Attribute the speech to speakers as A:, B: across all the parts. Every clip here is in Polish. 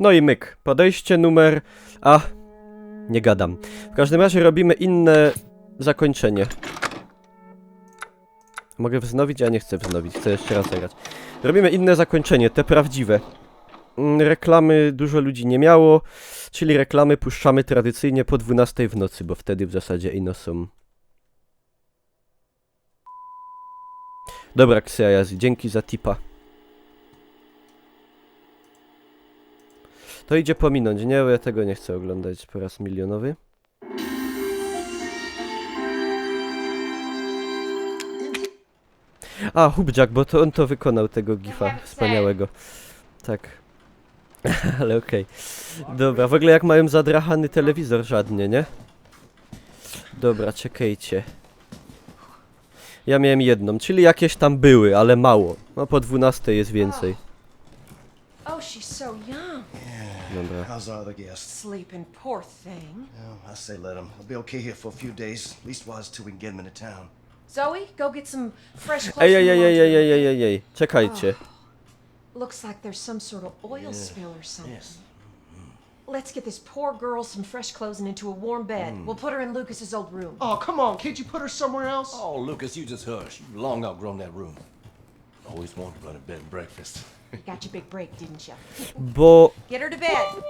A: No i myk. Podejście numer... A, nie gadam. W każdym razie robimy inne zakończenie. Mogę wznowić? Ja nie chcę wznowić. Chcę jeszcze raz zagrać. Robimy inne zakończenie, te prawdziwe. Reklamy dużo ludzi nie miało, czyli reklamy puszczamy tradycyjnie po 12 w nocy, bo wtedy w zasadzie ino są. Dobra, Xeajazi, dzięki za tipa. To idzie pominąć, nie? Bo ja tego nie chcę oglądać po raz milionowy. A, Hubjack, bo to on to wykonał, tego gifa wspaniałego. Tak. Ale okej. Dobra, w ogóle jak mają zadrachany telewizor żadnie, nie? Dobra, czekajcie. Ja miałem jedną, czyli jakieś tam były, ale mało. No po 12 jest więcej.
B: Oh, she's so young.
A: Dobra.
C: How's our other guest?
B: Sleeping, poor thing.
C: Well, I say let him. He'll be okay here for a few days. At least while it's till we can get him into town.
B: Zoe, go get some fresh clothes.
A: Ej,
B: from
A: ej,
B: the
A: ej,
B: laundry
A: ej, ej,
B: room.
A: ej, ej, ej, czekajcie.
B: Looks like there's some sort of oil spill or something.
C: Yes.
B: Let's get this poor girl some fresh clothes and into a warm bed. We'll put her in Lucas's old room.
D: Oh, come on, can't you put her somewhere else?
E: Oh, Lucas, you just hush. You've long outgrown that room. Always wanted to run a bed and breakfast.
B: You got your big break, didn't you?
A: Bo...
B: Get her to bed.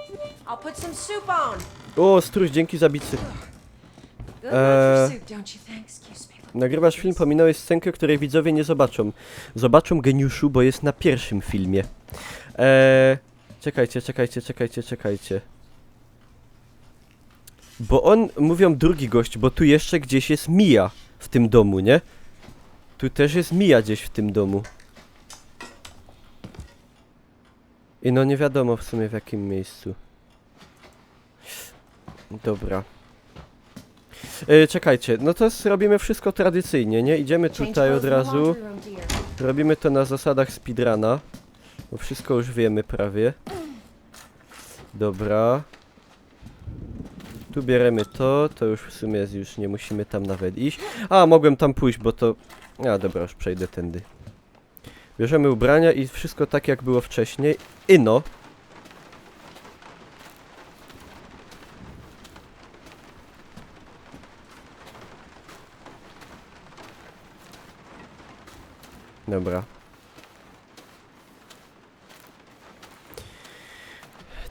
B: I'll put some soup on.
A: O, stróż, dzięki za bicy.
B: Good lunch for soup, don't you think? Excuse me.
A: Nagrywasz film, pominąłeś scenkę, której widzowie nie zobaczą. Zobaczą, geniuszu, bo jest na pierwszym filmie. Czekajcie. Bo on, mówią drugi gość, bo tu jeszcze gdzieś jest Mia w tym domu, nie? Tu też jest Mia gdzieś w tym domu. I no nie wiadomo w sumie w jakim miejscu. Dobra. Czekajcie, no to robimy wszystko tradycyjnie, nie? Idziemy
B: Change
A: tutaj od
B: clothes in the
A: razu.
B: laundry room, dear.
A: Robimy to na zasadach speedruna. Bo wszystko już wiemy prawie. Dobra. Tu bierzemy to już w sumie już nie musimy tam nawet iść. A, mogłem tam pójść, bo to... A, dobra, już przejdę tędy. Bierzemy ubrania i wszystko tak jak było wcześniej. Ino. Dobra.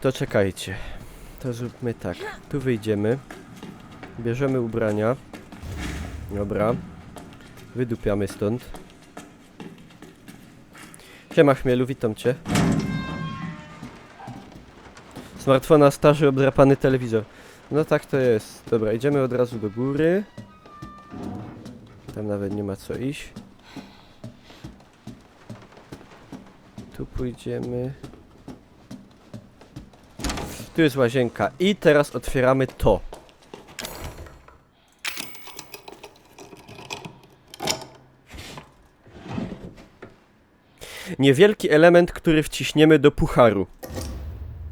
A: To czekajcie. To zróbmy tak. Tu wyjdziemy. Bierzemy ubrania. Dobra. Wydupiamy stąd. Siema Chmielu, witam cię. Smartfona starzy, obdrapany telewizor. No tak to jest. Dobra, idziemy od razu do góry. Tam nawet nie ma co iść. Tu pójdziemy. Tu jest łazienka. I teraz otwieramy to. Niewielki element, który wciśniemy do pucharu.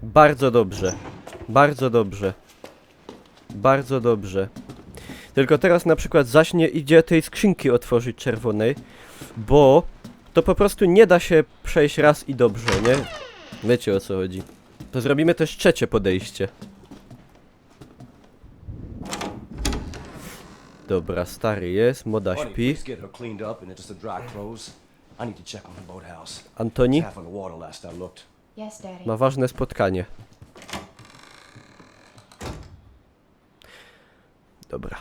A: Bardzo dobrze. Bardzo dobrze. Bardzo dobrze. Tylko teraz na przykład zaś nie idzie tej skrzynki otworzyć czerwonej, bo to po prostu nie da się przejść raz i dobrze, nie? Wiecie o co chodzi. To zrobimy też trzecie podejście. Dobra, stary jest, moda
E: Honey,
A: śpi.
E: please get her cleaned up and into some dry clothes. I need to check on the boathouse.
A: Antoni
E: It's half on the water last I looked.
B: Yes, Daddy.
A: ma ważne spotkanie. Dobra.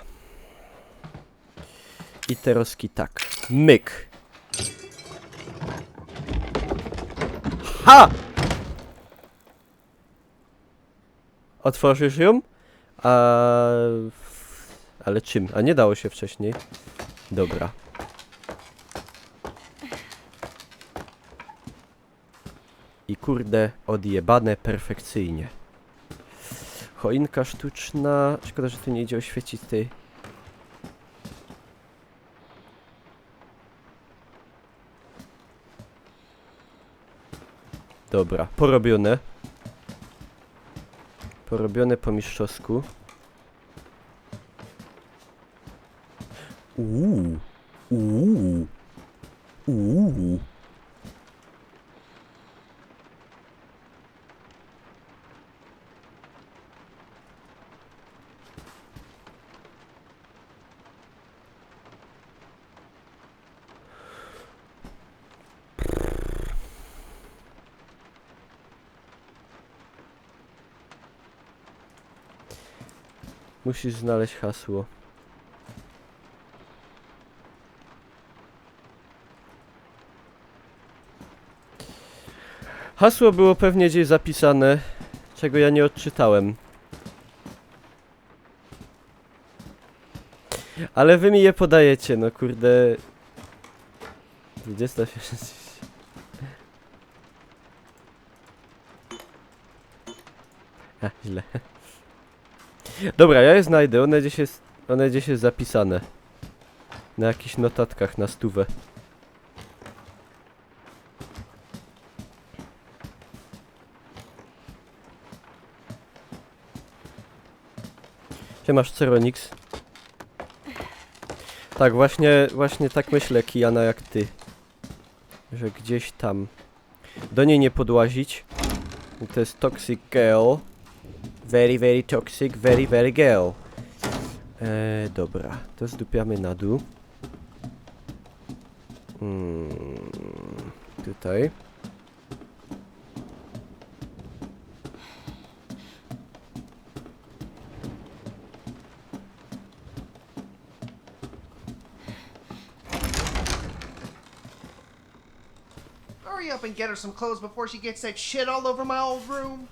A: I teroski tak. Myk. Ha! Otworzysz ją? Ale czym? A nie dało się wcześniej. Dobra. I kurde, odjebane perfekcyjnie. Choinka sztuczna. Szkoda, że tu nie idzie oświecić tej. Dobra, porobione. Porobione po mistrzowsku. Uuu. musisz znaleźć hasło. Hasło było pewnie gdzieś zapisane, czego ja nie odczytałem. Ale wy mi je podajecie, no kurde. 26. A, źle. Dobra, ja je znajdę, one gdzieś jest zapisane. Na jakichś notatkach na stówę. Siemasz, Ceronix. Tak, właśnie tak myślę, Kijana, jak ty. Że gdzieś tam. Do niej nie podłazić. To jest toxic girl. Very, very toxic, very, very girl. Dobra, to zdupiamy na dół. Tutaj.
D: Hurry up and get her some clothes before she gets that shit all over my old room.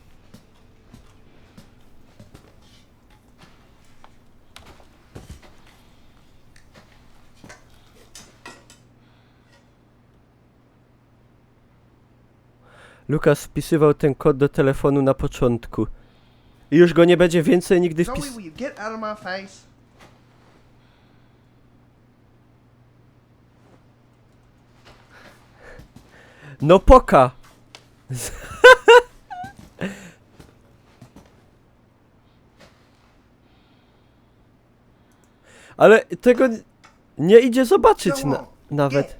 A: Lukas wpisywał ten kod do telefonu na początku. I już go nie będzie więcej nigdy
D: Zoe,
A: wpis...
D: will you get out of my face?
A: No poka! Ale tego nie idzie zobaczyć nawet.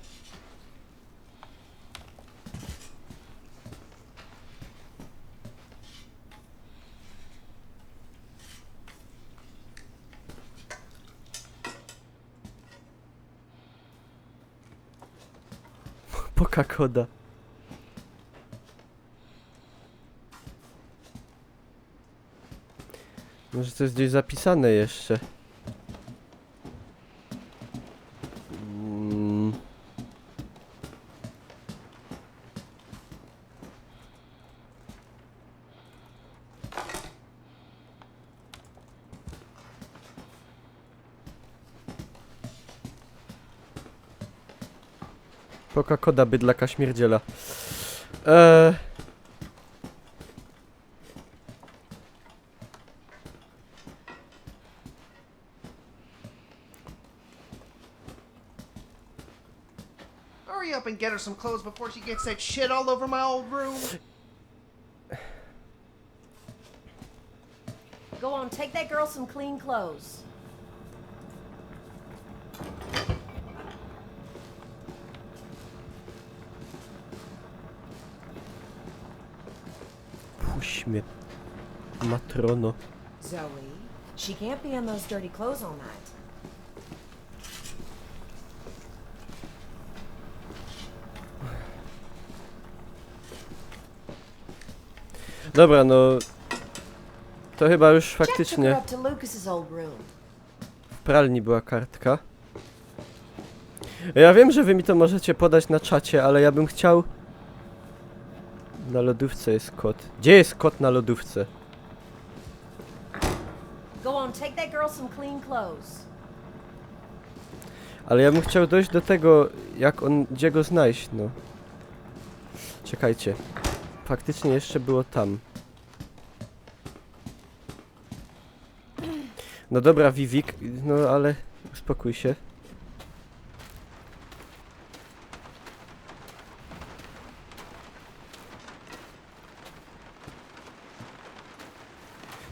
A: Poka koda. Może to jest gdzieś zapisane jeszcze. Poka koda bydlaka śmierdziela.
D: Hurry up and get her some clothes before she gets that shit all over my old room.
B: Go on, take that girl some clean clothes.
A: Puść mnie, matrono.
B: Zoe, she can't be in those dirty clothes all night.
A: Dobra, no... To chyba już
B: Jack took her
A: faktycznie
B: up to Lucas's old room.
A: w pralni była kartka. Ja wiem, że wy mi to możecie podać na czacie, ale ja bym chciał... Na lodówce jest kot. Gdzie jest kot na lodówce?
B: Go on, take that girl some clean clothes.
A: Ale ja bym chciał dojść do tego, gdzie go znaleźć, no. Czekajcie. Faktycznie jeszcze było tam. No dobra, Vivik, no ale uspokój się.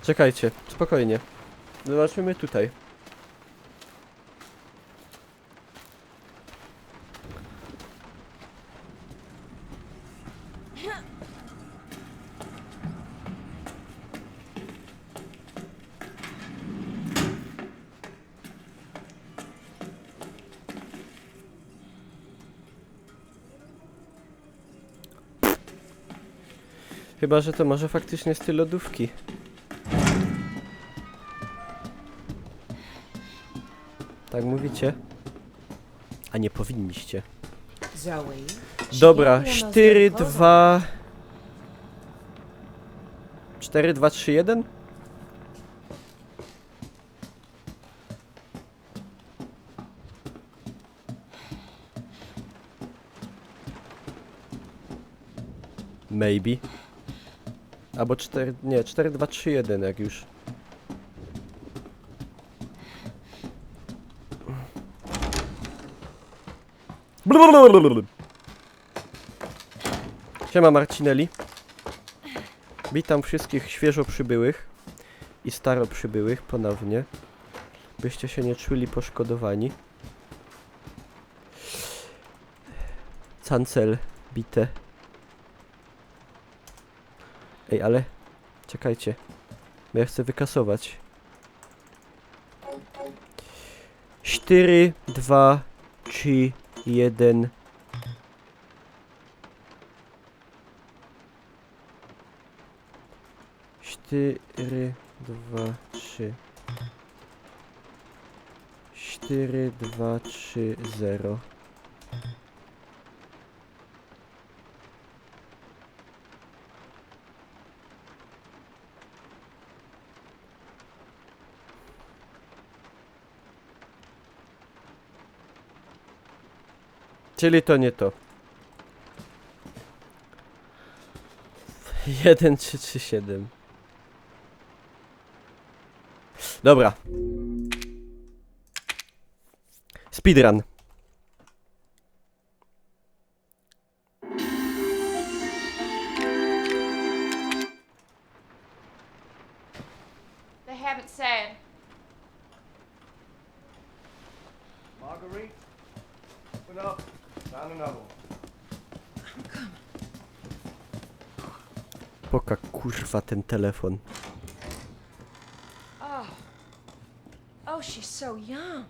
A: Czekajcie, spokojnie. Zobaczymy tutaj. Chyba, że to może faktycznie z tej lodówki. Tak mówicie? A nie powinniście.
B: Zoe.
A: Dobra, 4, 2... 4, 2, 3, 1? Maybe. Albo 4, nie, 4, 2, 3, 1 jak już. Siema Marcinelli. Witam wszystkich świeżo przybyłych i staro przybyłych ponownie. Byście się nie czuli poszkodowani. Cancel bite. Ej, ale czekajcie. Bo ja chcę wykasować. 4, 2, 3, 1. Cztery, 2, 3. 4, 2, 3, 0. Czyli to nie to. 1, 3, 3, 7. Dobra. Speedrun.
F: They haven't said.
C: Marguerite? Open up. Found another one.
A: Poka kurwa ten telefon.
B: Oh, she's so young.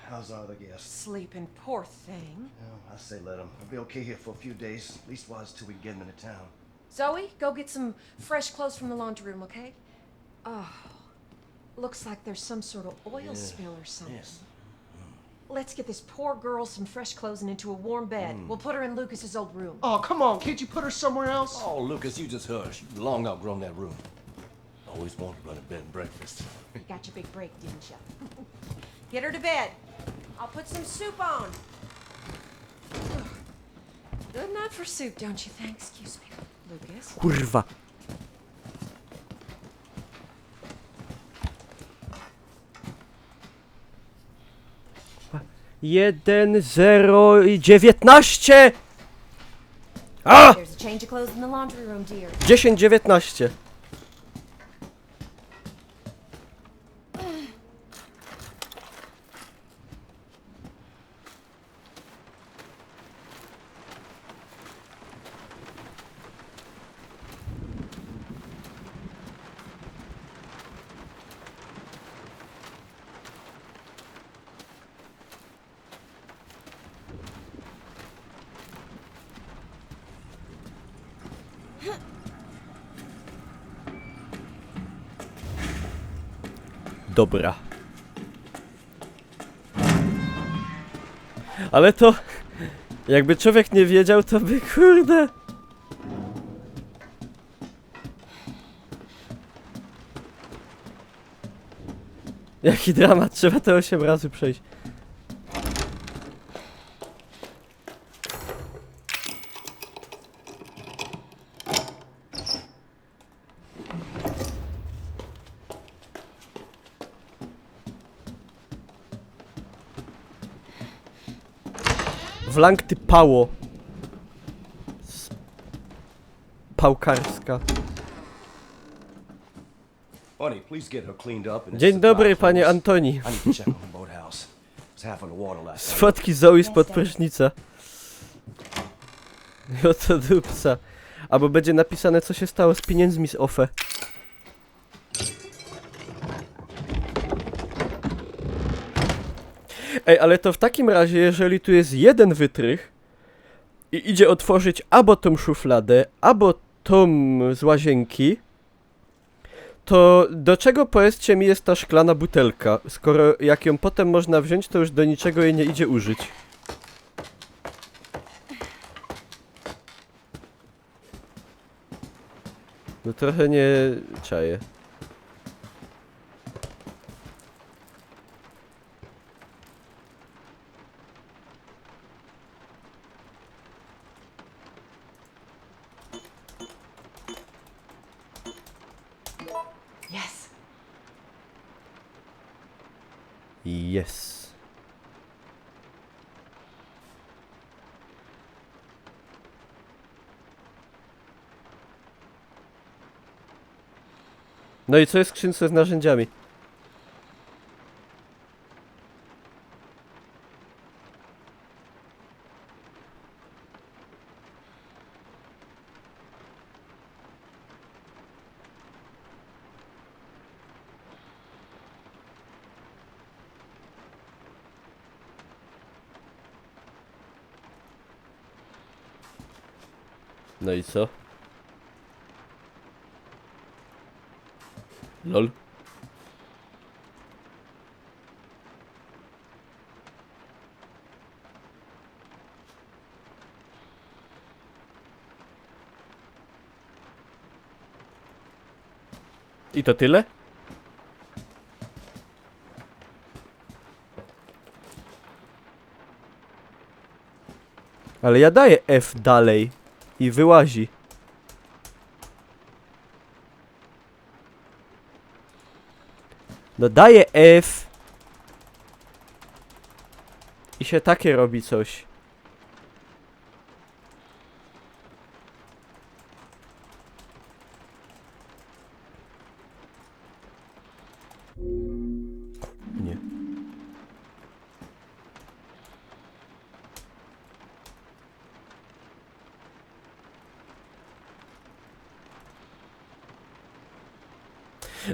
C: How's our other guest?
B: Sleeping, poor thing.
C: Well, I say let him. He'll be okay here for a few days, leastwise till we can get him into town.
B: Zoe, go get some fresh clothes from the laundry room, okay? Oh, looks like there's some sort of oil spill or something.
C: Yes.
B: Let's get this poor girl some fresh clothes and into a warm bed. We'll put her in Lucas's old room.
D: Oh, come on. Can't you put her somewhere else?
E: Oh, Lucas, you just hush. You've long outgrown that room. Always wanted to run a bed and breakfast.
B: You got your big break, didn't you? Get her to bed. I'll put some soup on. Good enough for soup, don't you think? Excuse me, Lucas.
A: Kurwa. Jeden, 0 i 19! A!
B: There's a change of clothes in the laundry room, dear.
A: 10, 19. Dobra. Ale to... Jakby człowiek nie wiedział, to by kurde... Jaki dramat, trzeba to 8 razy przejść. Wlank ty pało. Pałkarska.
C: Honey, please get her cleaned up and
A: Dzień dobry, panie Antoni.
C: I need to check on the boathouse. It's half on the water last
A: Z
C: night.
A: fotki Zoe spod prysznica. I oto dupca. Albo będzie napisane, co się stało z pieniędzmi z OFE. Ej, ale to w takim razie, jeżeli tu jest jeden wytrych i idzie otworzyć albo tą szufladę, albo tą z łazienki, to do czego, powiedzcie mi, jest ta szklana butelka? Skoro jak ją potem można wziąć, to już do niczego jej nie idzie użyć. No trochę nie czaję.
B: Yes.
A: Yes. No i co jest w skrzynce z narzędziami? No i co? Lol. I to tyle? Ale ja daję F dalej i wyłazi. No daję F i się takie robi coś. Nie.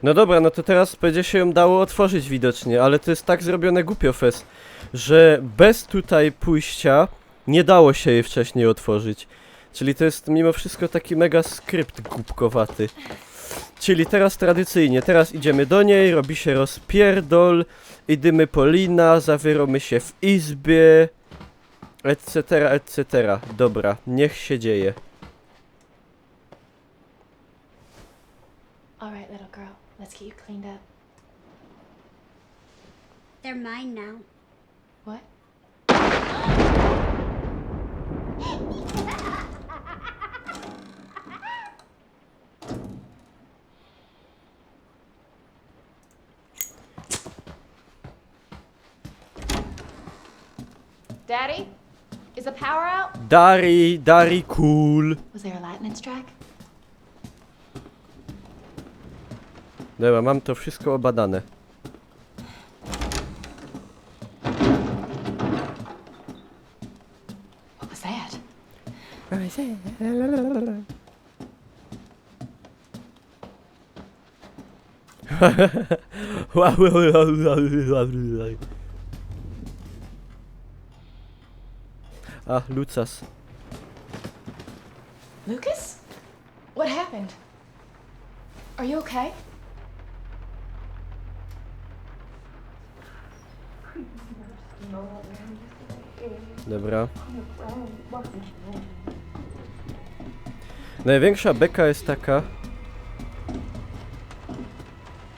A: No dobra, no to teraz będzie się ją dało otworzyć widocznie, ale to jest tak zrobione głupio fest, że bez tutaj pójścia nie dało się jej wcześniej otworzyć. Czyli to jest mimo wszystko taki mega skrypt głupkowaty. Czyli teraz tradycyjnie, teraz idziemy do niej, robi się rozpierdol, idziemy po lina, zawieramy się w izbie, etc., etc. Dobra, niech się dzieje.
F: All right, little girl. Let's get you cleaned up.
G: They're mine now.
F: What? Daddy? Is the power out?
A: Dari, cool.
F: Was there a lightning strike?
A: Dobra, mam to wszystko obadane.
F: What was that?
A: A, Lucas.
F: Lucas? What happened? Are you okay?
A: Dobra. Największa beka jest taka,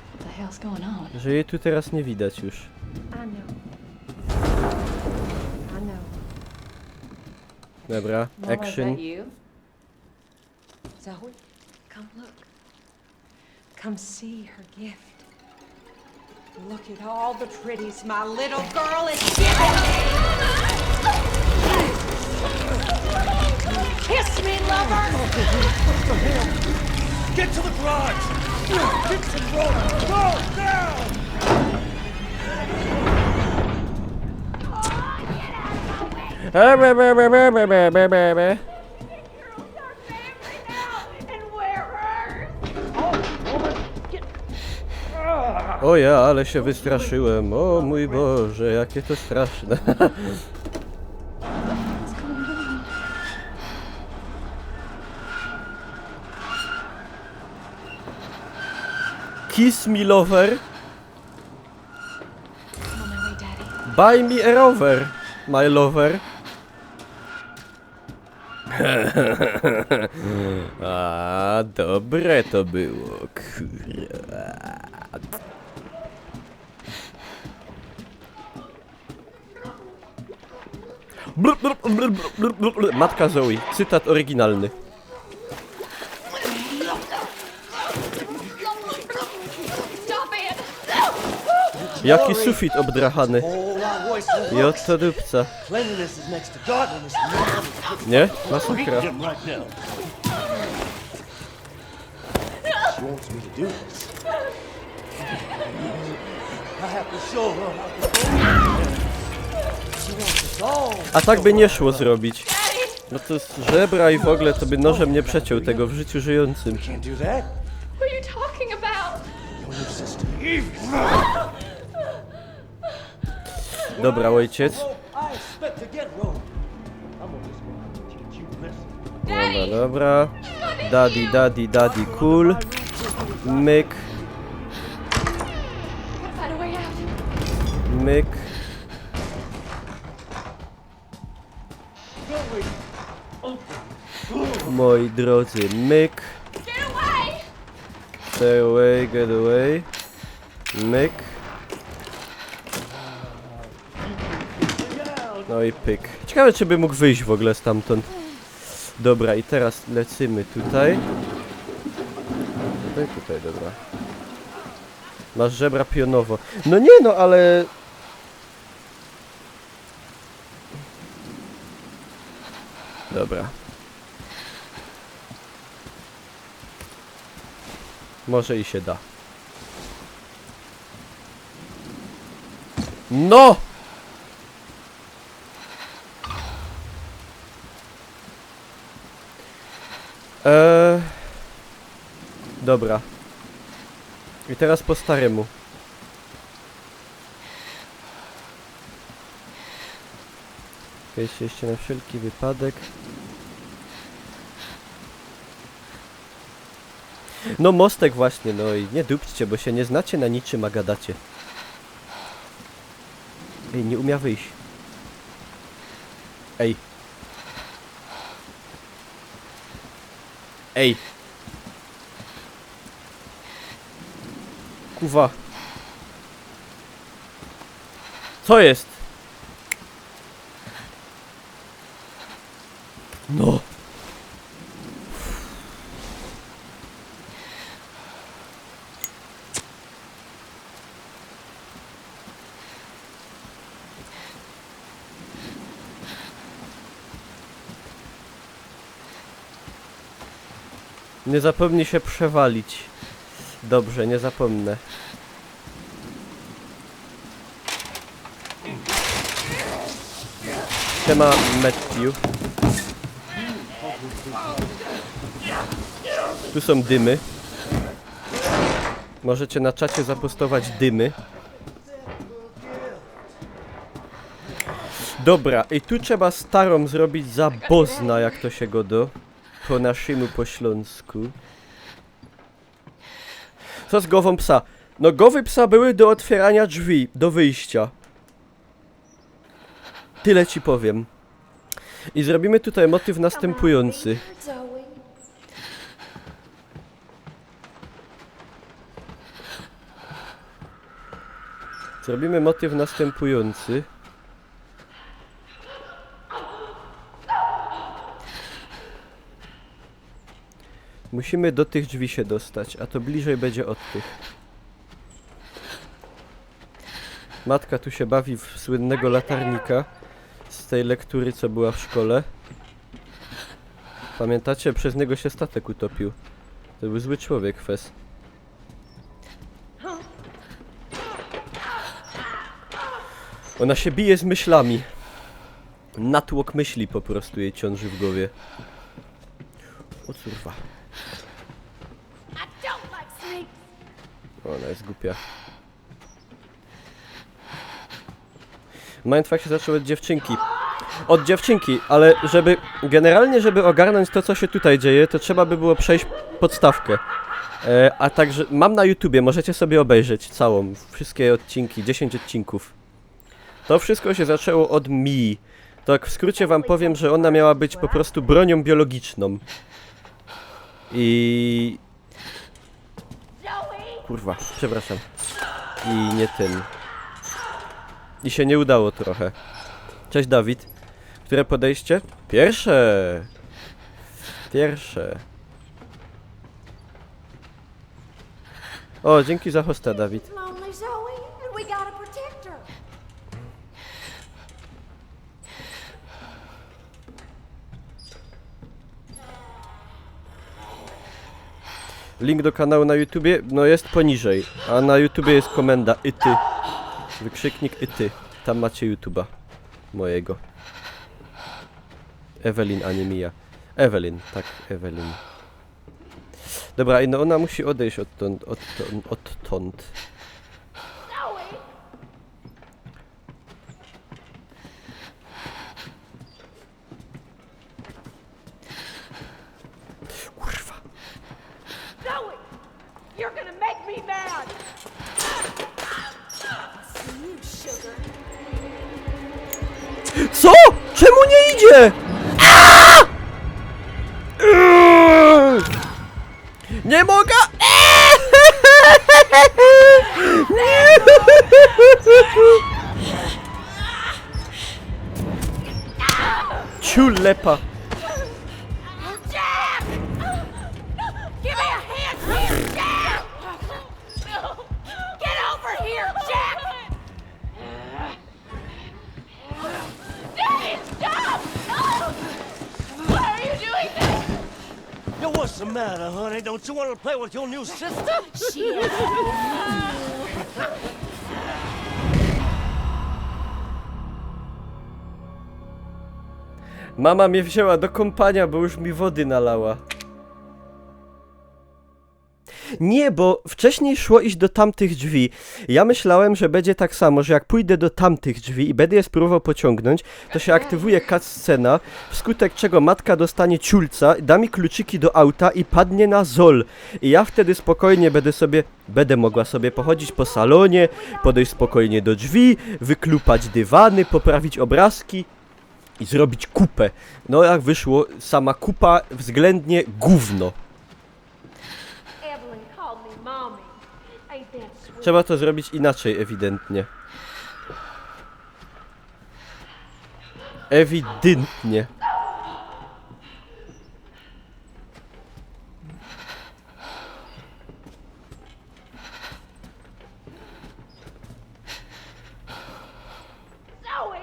F: What the hell's going on?
A: że jej tu teraz nie widać już.
B: I know. I know.
A: Dobra, action.
F: you?
B: Zoe, come look. Come see her gift. Look at all the pretties my little girl is giving me. Kiss me, lover.
E: Get to the garage! Get some rope! Go now!
A: O ja, ale się wystraszyłem. O mój Boże, jakie to straszne. Kiss me lover.
F: I'm on my way, Daddy.
A: Buy me a rover, my lover. A, dobre to było, kurwa. Matka Zoe, cytat oryginalny.
F: Stop it!
A: Jaki sufit obdrachany.
C: Oh, our voice won't
A: I
C: work.
A: od to dupca.
C: Cleanliness is next to godliness.
A: Nie? Masakra.
E: Him right now.
C: She wants me to do this. I have to show her how to do it. She wants us all.
A: A tak by nie szło zrobić. No to jest żebra i w ogóle to by nożem nie przeciął tego w życiu żyjącym.
C: Can't do that.
F: What are you talking about?
C: Your new sister, Eve.
A: Dobra, ojciec.
C: I expect to get Rome. I'm just going to teach you a lesson.
A: Dobra, dobra. Daddy, cool. Myk,
F: Gotta find a way out.
A: myk. Moi drodzy, myk.
F: Get away!
A: Stay away, get away. Myk. No i pyk. Ciekawe, czy by mógł wyjść w ogóle stamtąd. Dobra, i teraz lecimy tutaj. Tutaj, dobra. Masz żebra pionowo. No nie no, ale... Dobra. Może i się da. No! Dobra. I teraz po staremu. Wejdźcie jeszcze na wszelki wypadek. No mostek właśnie, no i nie dupczcie, bo się nie znacie na niczym, a gadacie. Ej, nie umia wyjść. Ej. Ej. Kuwa. Co jest? No. Nie zapomnij się przewalić. Dobrze, nie zapomnę. Siema, Matthew. Tu są dymy. Możecie na czacie zapostować dymy. Dobra, i tu trzeba starą zrobić za bozna, jak to się godo. Po naszemu, po śląsku. Co z głową psa? No głowy psa były do otwierania drzwi, do wyjścia. Tyle ci powiem. I zrobimy tutaj motyw następujący. Zrobimy motyw następujący. Musimy do tych drzwi się dostać, a to bliżej będzie od tych. Matka tu się bawi w słynnego latarnika z tej lektury, co była w szkole. Pamiętacie? Przez niego się statek utopił. To był zły człowiek, Fes. Ona się bije z myślami. Natłok myśli po prostu jej ciąży w głowie. O curwa. Ona jest głupia. Mindfuck się zaczął od dziewczynki. Od dziewczynki, ale generalnie żeby ogarnąć to, co się tutaj dzieje, to trzeba by było przejść podstawkę. A także mam na YouTubie, możecie sobie obejrzeć całą, wszystkie odcinki, 10 odcinków. To wszystko się zaczęło od Mii. Tak w skrócie wam powiem, że ona miała być po prostu bronią biologiczną. I... Kurwa, przepraszam. I nie tym. I się nie udało trochę. Cześć Dawid. Które podejście? Pierwsze. Pierwsze. O, dzięki za hosta, Dawid.
G: Lonely Zoe, and we gotta protect her.
A: Link do kanału na YouTubie, no jest poniżej. A na YouTubie jest komenda ty. Wykrzyknik ty. Tam macie YouTuba. Mojego. Evelyn, a nie Mia. Evelyn, tak, Evelyn. Dobra, i no ona musi odejść odtąd. Kurwa.
G: Zoe, you're gonna make me mad. You sugar.
A: Co? Czemu nie idzie? Aaaa! Nie mogę! Ciul lepa.
G: Jack! Give me a hand here, Jack! Get over here, Jack!
F: Daddy, stop! Why are you doing this?
C: Yo, what's the matter, honey? Don't you want to play with your new sister?
A: Mama mnie wzięła do kąpania, bo już mi wody nalała. Nie, bo wcześniej szło iść do tamtych drzwi. Ja myślałem, że będzie tak samo, że jak pójdę do tamtych drzwi i będę je spróbował pociągnąć, to się aktywuje cutscena, wskutek czego matka dostanie ciulca, da mi kluczyki do auta i padnie na Zol. I ja wtedy spokojnie będę mogła sobie pochodzić po salonie, podejść spokojnie do drzwi, wyklupać dywany, poprawić obrazki i zrobić kupę. No jak wyszło, sama kupa względnie gówno.
G: Evelyn called me mommy. Ain't that sweet?
A: Trzeba to zrobić inaczej, ewidentnie. Ewidentnie.
G: Zoe!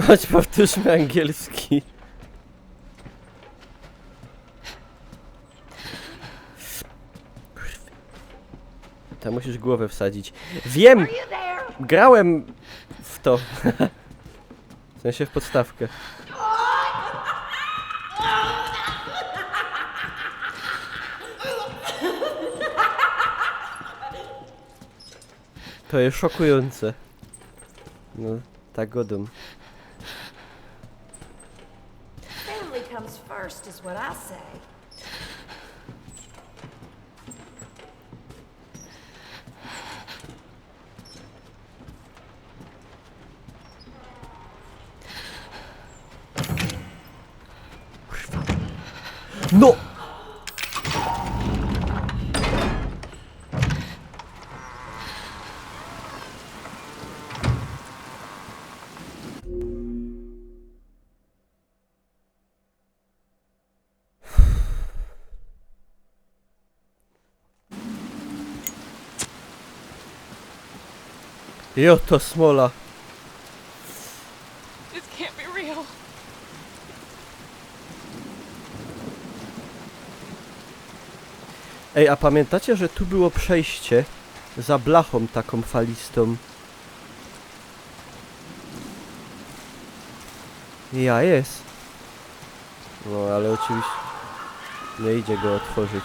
A: Chodź, powtórzmy angielski. Tam musisz głowę wsadzić. Wiem!
G: You there?
A: Grałem w to. W sensie w podstawkę. To jest szokujące. No, tak godum.
G: Family comes first, is what I say.
A: No! Jo, to smola.
F: This can't be real.
A: Ej, a pamiętacie, że tu było przejście za blachą taką falistą? Ja jest. No, ale oczywiście nie idzie go otworzyć.